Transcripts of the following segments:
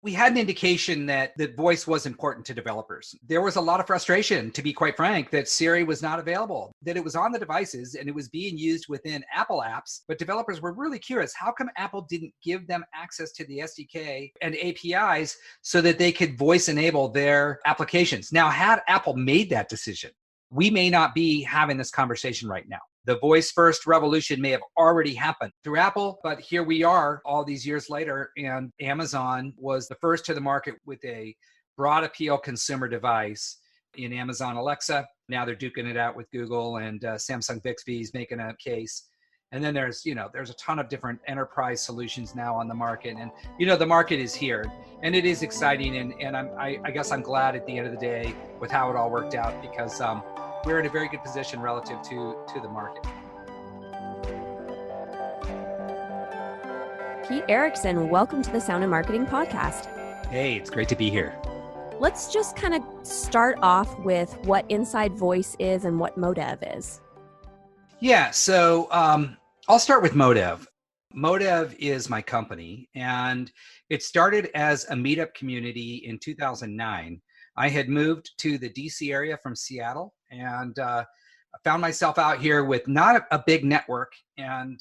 We had an indication that voice was important to developers. There was a lot of frustration, to be quite frank, that Siri was not available, that it was on the devices and it was being used within Apple apps, but developers were really curious. How come Apple didn't give them access to the SDK and APIs so that they could voice enable their applications? Now, had Apple made that decision, we may not be having this conversation right now. The voice first revolution may have already happened through Apple, but here we are all these years later, and Amazon was the first to the market with a broad appeal consumer device in Amazon Alexa. Now they're duking it out with Google, and Samsung Bixby is making a case. And then there's a ton of different enterprise solutions now on the market, and the market is here, and it is exciting. And I guess I'm glad at the end of the day with how it all worked out, because we're in a very good position relative to the market. Pete Erickson, welcome to the Sound and Marketing Podcast. Hey, it's great to be here. Let's just kind of start off with what Inside Voice is and what Modev is. Yeah, so I'll start with Modev. Modev is my company, and it started as a meetup community in 2009. I had moved to the DC area from Seattle, and I found myself out here with not a big network, and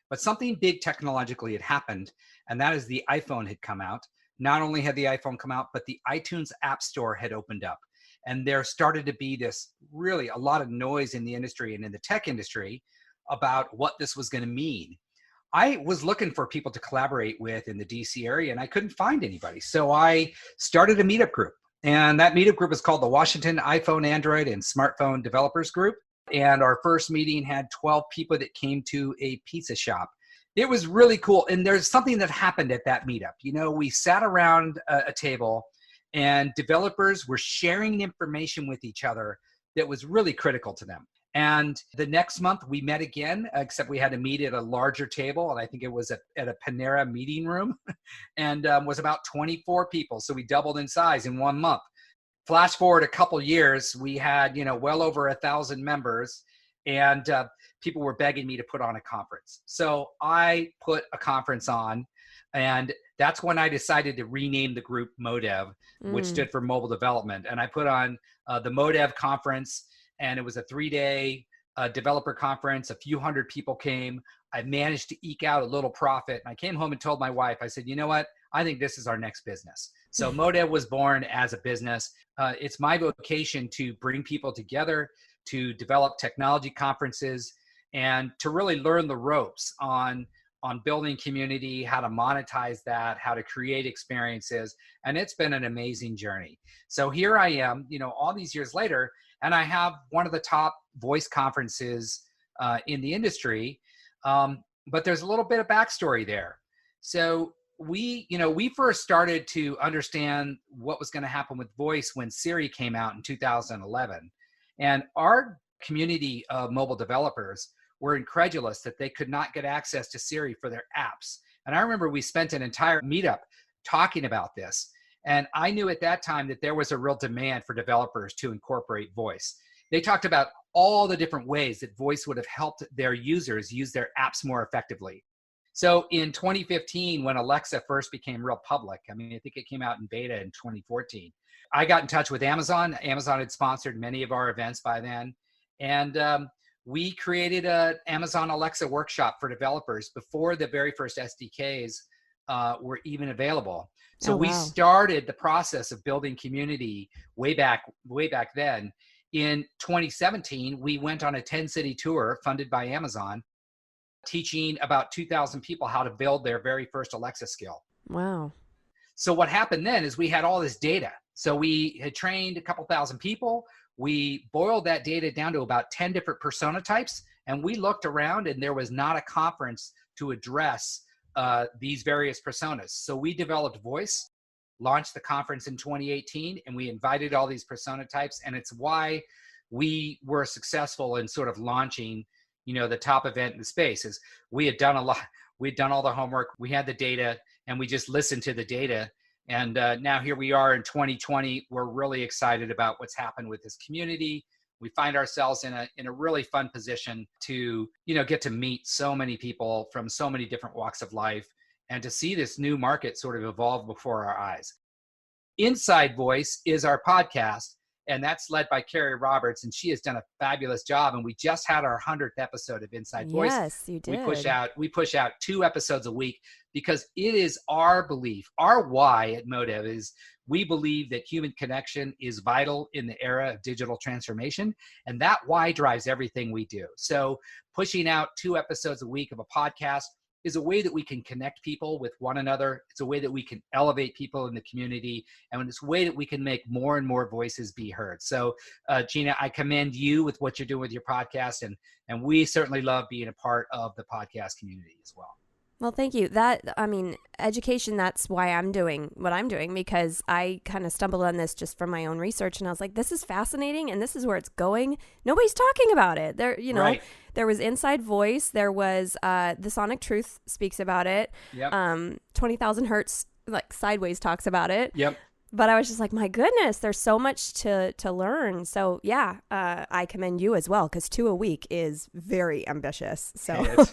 but something big technologically had happened, and that is the iPhone had come out. Not only had the iPhone come out, but the iTunes App Store had opened up, and there started to be this really a lot of noise in the industry and in the tech industry about what this was going to mean. I was looking for people to collaborate with in the DC area, and I couldn't find anybody, so I started a meetup group. And that meetup group is called the Washington iPhone, Android, and Smartphone Developers Group. And our first meeting had 12 people that came to a pizza shop. It was really cool. And there's something that happened at that meetup. We sat around a table, and developers were sharing information with each other that was really critical to them. And the next month we met again, except we had to meet at a larger table. And I think it was at a Pandora meeting room, and was about 24 people. So we doubled in size in 1 month. Flash forward a couple years, we had, well over 1,000 members, and people were begging me to put on a conference. So I put a conference on, and that's when I decided to rename the group Modev, which stood for mobile development. And I put on the Modev conference. And it was a 3-day developer conference. A few hundred people came. I managed to eke out a little profit. And I came home and told my wife, I said, you know what? I think this is our next business. So Modev was born as a business. It's my vocation to bring people together, to develop technology conferences, and to really learn the ropes on building community, how to monetize that, how to create experiences. And it's been an amazing journey. So here I am, all these years later, and I have one of the top voice conferences in the industry. But there's a little bit of backstory there. So we first started to understand what was going to happen with voice when Siri came out in 2011. And our community of mobile developers were incredulous that they could not get access to Siri for their apps. And I remember we spent an entire meetup talking about this. And I knew at that time that there was a real demand for developers to incorporate voice. They talked about all the different ways that voice would have helped their users use their apps more effectively. So in 2015, when Alexa first became real public, I think it came out in beta in 2014, I got in touch with Amazon. Amazon had sponsored many of our events by then. And we created an Amazon Alexa workshop for developers before the very first SDKs were even available. So we started the process of building community way back then. In 2017, we went on a 10-city tour funded by Amazon, teaching about 2,000 people how to build their very first Alexa skill. Wow. So what happened then is we had all this data. So we had trained a couple thousand people. We boiled that data down to about 10 different persona types. And we looked around, and there was not a conference to address these various personas. So we developed voice, launched the conference in 2018, and we invited all these persona types. And it's why we were successful in sort of launching, the top event in the space. Is we had done a lot. We'd done all the homework. We had the data, and we just listened to the data. And now here we are in 2020. We're really excited about what's happened with this community. We find ourselves in a really fun position to, get to meet so many people from so many different walks of life. and to see this new market sort of evolve before our eyes. Inside Voice is our podcast, and that's led by Carrie Roberts, and she has done a fabulous job. And we just had our 100th episode of Inside Voice. Yes, you did. We push out 2 episodes a week because it is our belief, our why at Modev is we believe that human connection is vital in the era of digital transformation, and that why drives everything we do. So pushing out 2 episodes a week of a podcast is a way that we can connect people with one another. It's a way that we can elevate people in the community, and it's a way that we can make more and more voices be heard. So Jeanna, I commend you with what you're doing with your podcast, and we certainly love being a part of the podcast community as well. Well, thank you. Education, that's why I'm doing what I'm doing, because I kind of stumbled on this just from my own research, and I was like, this is fascinating, and this is where it's going. Nobody's talking about it. Right. There was Inside Voice. There was The Sonic Truth speaks about it. Yep. 20,000 Hertz, like Sideways, talks about it. Yep. But I was just like, my goodness, there's so much to learn. So yeah, I commend you as well, because 2 a week is very ambitious. So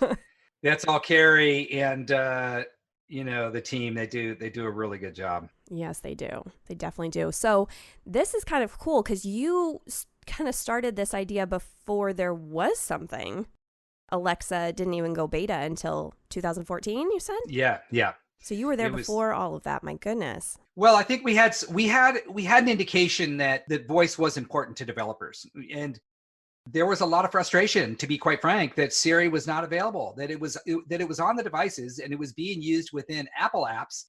that's all Carrie and the team. They do a really good job. Yes, they do. They definitely do. So this is kind of cool because you kind of started this idea before there was something. Alexa didn't even go beta until 2014, you said? Yeah. So you were there before all of that. My goodness. Well, I think we had an indication that voice was important to developers, and there was a lot of frustration, to be quite frank, that Siri was not available, that it was on the devices and it was being used within Apple apps.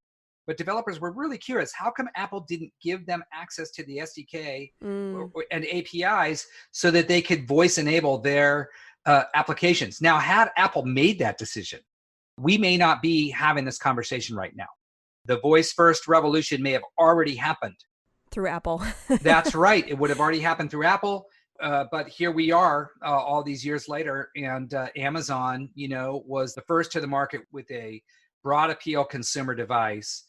But developers were really curious, how come Apple didn't give them access to the SDK and APIs so that they could voice enable their applications? Now, had Apple made that decision, we may not be having this conversation right now. The voice first revolution may have already happened. Through Apple. That's right. It would have already happened through Apple. But here we are all these years later, and Amazon, was the first to the market with a broad appeal consumer device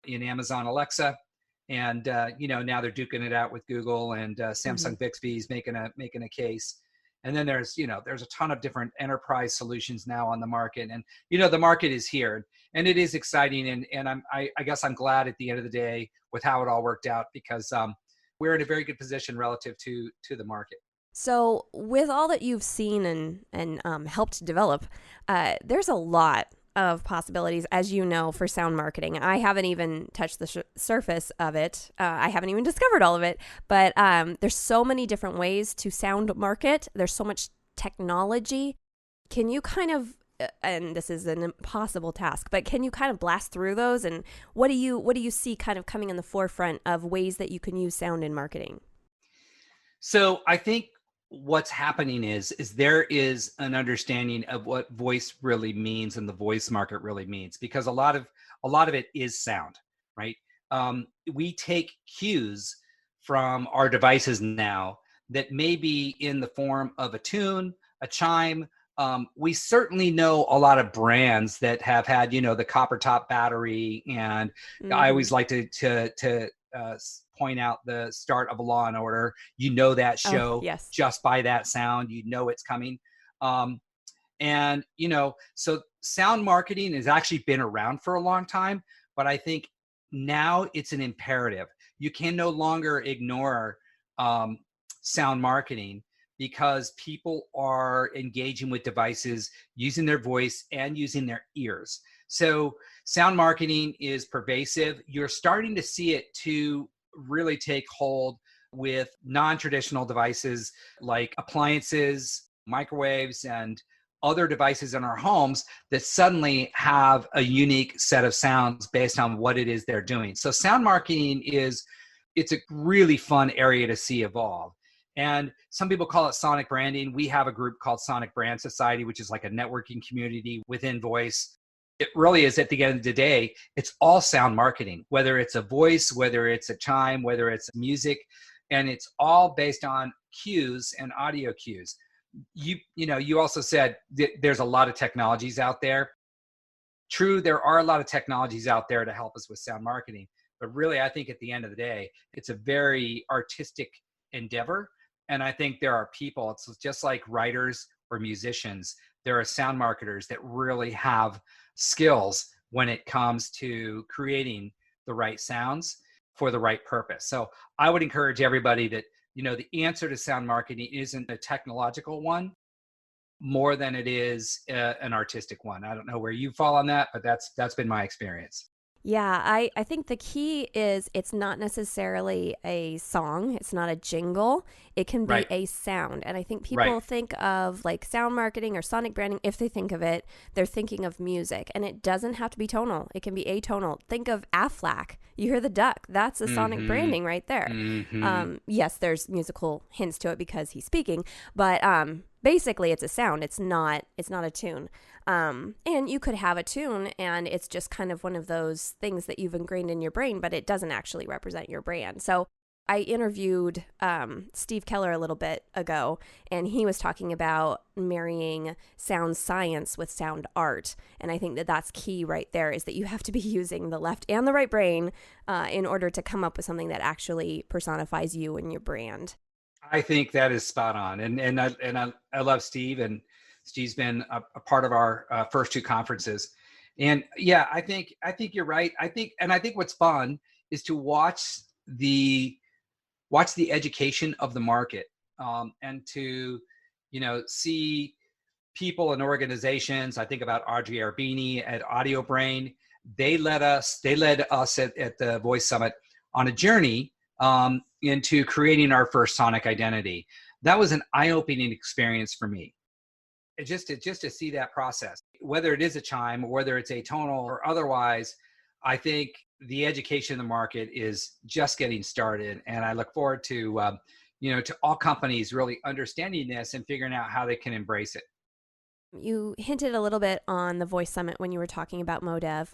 in Amazon Alexa. And, now they're duking it out with Google, and Samsung Bixby's making a case. And then there's a ton of different enterprise solutions now on the market. And, the market is here, and it is exciting. And I guess I'm glad at the end of the day with how it all worked out, because we're in a very good position relative to the market. So with all that you've seen and helped develop, there's a lot of possibilities, as you know, for sound marketing. I haven't even touched the surface of it. I haven't even discovered all of it. But there's so many different ways to sound market. There's so much technology. Can you kind of, and this is an impossible task, but can you kind of blast through those? And what do you see kind of coming in the forefront of ways that you can use sound in marketing? So I think what's happening is there is an understanding of what voice really means and the voice market really means, because a lot of it is sound, right? We take cues from our devices now that may be in the form of a tune, a chime. We certainly know a lot of brands that have had, the copper top battery, and I always like to point out the start of a Law and Order. That show yes. Just by that sound, it's coming. And so sound marketing has actually been around for a long time, but I think now it's an imperative. You can no longer ignore sound marketing, because people are engaging with devices, using their voice and using their ears. So sound marketing is pervasive. You're starting to see it to really take hold with non-traditional devices like appliances, microwaves, and other devices in our homes that suddenly have a unique set of sounds based on what it is they're doing. So sound marketing it's a really fun area to see evolve. And some people call it sonic branding. We have a group called Sonic Brand Society, which is like a networking community within voice. It really is, at the end of the day, it's all sound marketing, whether it's a voice, whether it's a chime, whether it's music, and it's all based on cues and audio cues. You also said there's a lot of technologies out there. True, there are a lot of technologies out there to help us with sound marketing, but really, I think at the end of the day, it's a very artistic endeavor. And I think there are people, it's just like writers or musicians, there are sound marketers that really have skills when it comes to creating the right sounds for the right purpose. So I would encourage everybody that, the answer to sound marketing isn't a technological one more than it is an artistic one. I don't know where you fall on that, but that's been my experience. Yeah, I think the key is it's not necessarily a song, it's not a jingle. It can be Right, a sound. And I think right. people think of like sound marketing or sonic branding. If they think of it, they're thinking of music. And it doesn't have to be tonal, it can be atonal. Think of Aflac. You hear the duck. That's a sonic Mm-hmm. branding right there. Mm-hmm. Yes, there's musical hints to it because he's speaking, but basically it's a sound. It's not a tune. And you could have a tune and it's just kind of one of those things that you've ingrained in your brain, but it doesn't actually represent your brand. So I interviewed Steve Keller a little bit ago, and he was talking about marrying sound science with sound art. And I think that that's key right there, is that you have to be using the left and the right brain in order to come up with something that actually personifies you and your brand. I think that is spot on, and I love Steve, and Steve's been a part of our first two conferences, and yeah, I think you're right. I think what's fun is to watch the education of the market, and to see people and organizations. I think about Audrey Arbini at Audio Brain. They led us at the Voice Summit on a journey into creating our first sonic identity. That was an eye-opening experience for me. Just to see that process, whether it is a chime or whether it's atonal or otherwise. I think the education of the market is just getting started, and I look forward to all companies really understanding this and figuring out how they can embrace it. You hinted a little bit on the Voice Summit when you were talking about Modev.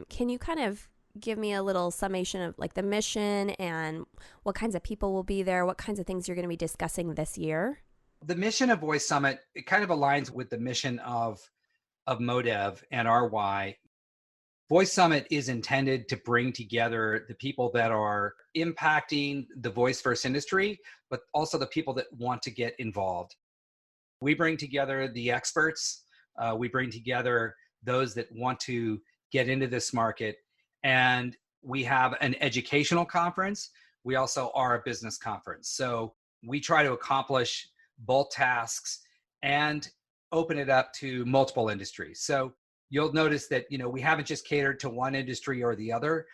Can you kind of give me a little summation of like the mission and what kinds of people will be there, what kinds of things you're going to be discussing this year? The mission of Voice Summit, it kind of aligns with the mission of Modev and our why. Voice Summit is intended to bring together the people that are impacting the voice first industry, but also the people that want to get involved. We bring together the experts. We bring together those that want to get into this market. And we have an educational conference. We also are a business conference. So we try to accomplish both tasks and open it up to multiple industries. So you'll notice that we haven't just catered to one industry or the other.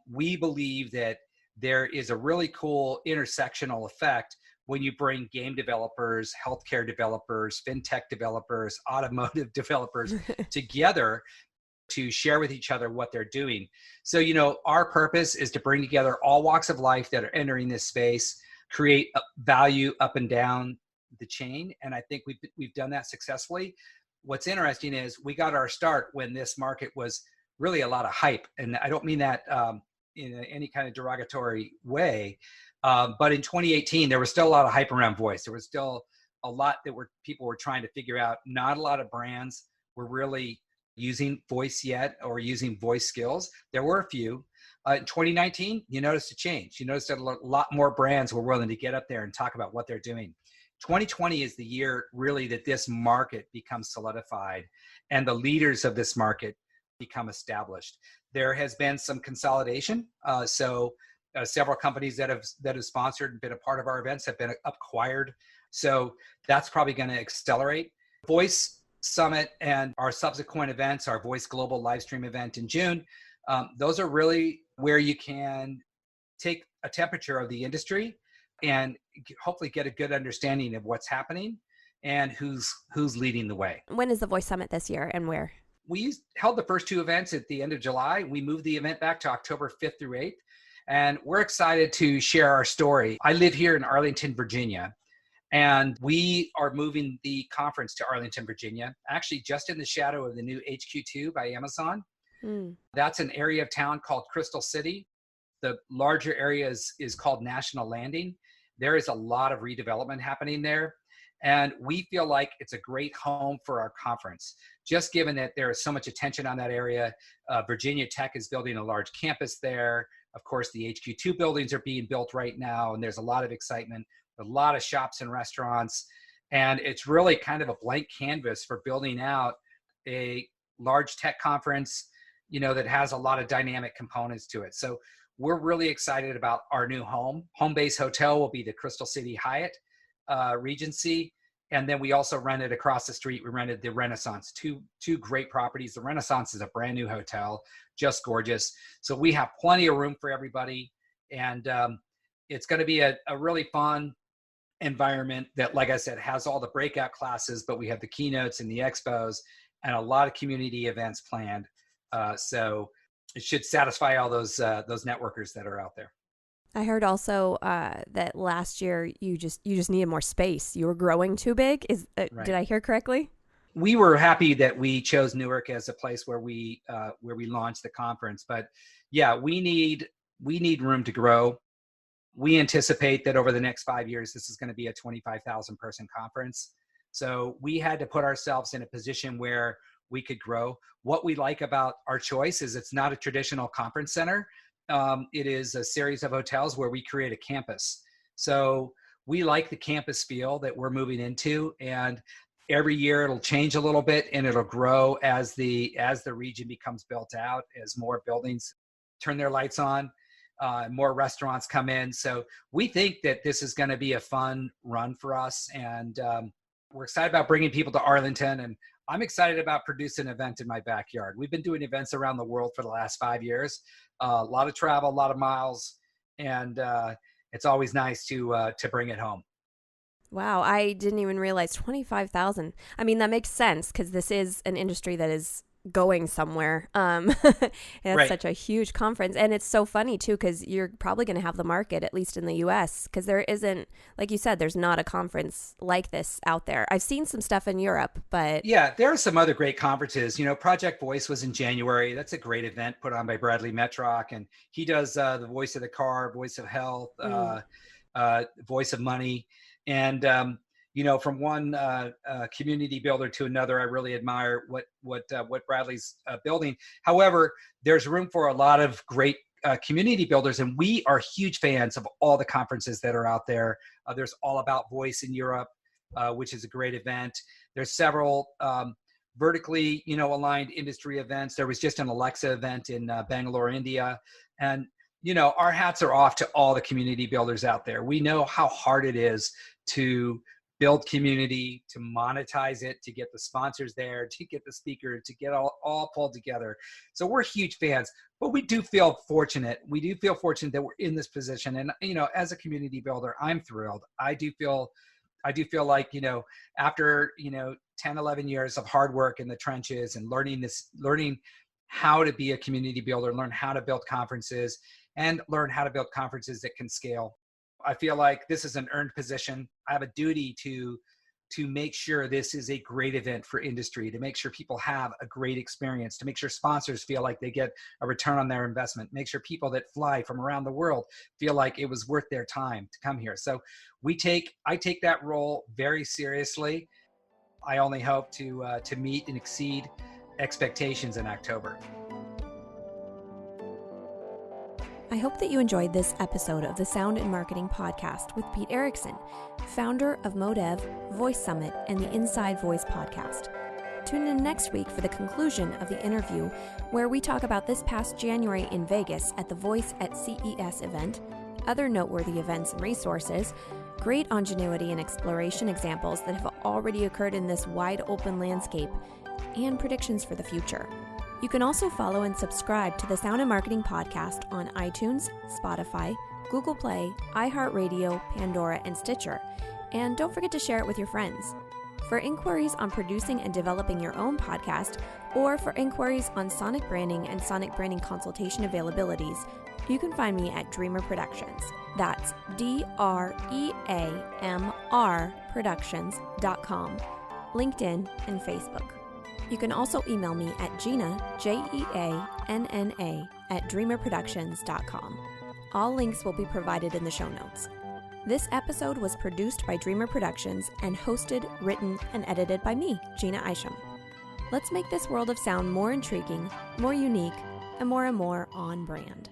We believe that there is a really cool intersectional effect when you bring game developers, healthcare developers, fintech developers, automotive developers together to share with each other what they're doing. So, our purpose is to bring together all walks of life that are entering this space, create value up and down the chain. And I think we've done that successfully. What's interesting is we got our start when this market was really a lot of hype. And I don't mean that in any kind of derogatory way. But in 2018, there was still a lot of hype around voice. There was still a lot that people were trying to figure out. Not a lot of brands were really using voice yet or using voice skills. There were a few. In 2019, you noticed a change. You noticed that a lot more brands were willing to get up there and talk about what they're doing. 2020 is the year really that this market becomes solidified and the leaders of this market become established. There has been some consolidation. Several companies that have sponsored and been a part of our events have been acquired. So that's probably going to accelerate. Voice Summit and our subsequent events, our Voice Global live stream event in June, those are really where you can take a temperature of the industry and hopefully get a good understanding of what's happening and who's leading the way. When is the Voice Summit this year and where? We held the first two events at the end of July. We moved the event back to October 5th through 8th. And we're excited to share our story. I live here in Arlington, Virginia, and we are moving the conference to Arlington, Virginia, actually just in the shadow of the new HQ2 by Amazon. That's an area of town called Crystal City. The larger area is called National Landing. There is a lot of redevelopment happening there. And we feel like it's a great home for our conference. Just given that there is so much attention on that area, Virginia Tech is building a large campus there. Of course, the HQ2 buildings are being built right now, and there's a lot of excitement, a lot of shops and restaurants. And it's really kind of a blank canvas for building out a large tech conference that has a lot of dynamic components to it. So we're really excited about our new home. Home base hotel will be the Crystal City Hyatt Regency. And then we also rented across the street. We rented the Renaissance, two great properties. The Renaissance is a brand new hotel, just gorgeous. So we have plenty of room for everybody. And it's going to be a really fun environment that, like I said, has all the breakout classes, but we have the keynotes and the expos and a lot of community events planned. So it should satisfy all those networkers that are out there. I heard also that last year you just needed more space. You were growing too big. Right. Did I hear correctly? We were happy that we chose Newark as a place where we launched the conference. But yeah, we need room to grow. We anticipate that over the next 5 years, this is going to be a 25,000 person conference. So we had to put ourselves in a position where we could grow. What we like about our choice is it's not a traditional conference center. It is a series of hotels where we create a campus. So we like the campus feel that we're moving into, and every year it'll change a little bit and it'll grow as the region becomes built out, as more buildings turn their lights on, more restaurants come in. So we think that this is going to be a fun run for us, and we're excited about bringing people to Arlington, and I'm excited about producing an event in my backyard. We've been doing events around the world for the last 5 years. A lot of travel, a lot of miles, and it's always nice to bring it home. Wow, I didn't even realize 25,000. I mean, that makes sense because this is an industry that is going somewhere. It's right. Such a huge conference. And it's so funny too, because you're probably going to have the market, at least in the US, because there isn't, like you said, there's not a conference like this out there. I've seen some stuff in Europe, but yeah, there are some other great conferences. Project Voice was in January. That's a great event put on by Bradley Metrock, and he does the voice of the car, voice of health, voice of money. And from one community builder to another, I really admire what Bradley's building. However, there's room for a lot of great community builders, and we are huge fans of all the conferences that are out there. There's All About Voice in Europe, which is a great event. There's several vertically, aligned industry events. There was just an Alexa event in Bangalore, India, and our hats are off to all the community builders out there. We know how hard it is to build community, to monetize it, to get the sponsors there, to get the speaker, to get all pulled together. So we're huge fans, but we do feel fortunate. We do feel fortunate that we're in this position. And, as a community builder, I'm thrilled. I do feel like, after, 10, 11 years of hard work in the trenches and learning how to be a community builder, learn how to build conferences, and learn how to build conferences that can scale. I feel like this is an earned position. I have a duty to make sure this is a great event for industry, to make sure people have a great experience, to make sure sponsors feel like they get a return on their investment, make sure people that fly from around the world feel like it was worth their time to come here. So I take that role very seriously. I only hope to meet and exceed expectations in October. I hope that you enjoyed this episode of the Sound and Marketing Podcast with Pete Erickson, founder of Modev, Voice Summit, and the Inside Voice podcast. Tune in next week for the conclusion of the interview, where we talk about this past January in Vegas at the Voice at CES event, other noteworthy events and resources, great ingenuity and exploration examples that have already occurred in this wide open landscape, and predictions for the future. You can also follow and subscribe to the Sound and Marketing Podcast on iTunes, Spotify, Google Play, iHeartRadio, Pandora, and Stitcher. And don't forget to share it with your friends. For inquiries on producing and developing your own podcast, or for inquiries on sonic branding and sonic branding consultation availabilities, you can find me at Dreamr Productions. That's DREAMR Productions.com, LinkedIn, and Facebook. You can also email me at Jeanna, JEANNA, at dreamrproductions.com. All links will be provided in the show notes. This episode was produced by Dreamr Productions and hosted, written, and edited by me, Jeanna Isham. Let's make this world of sound more intriguing, more unique, and more on brand.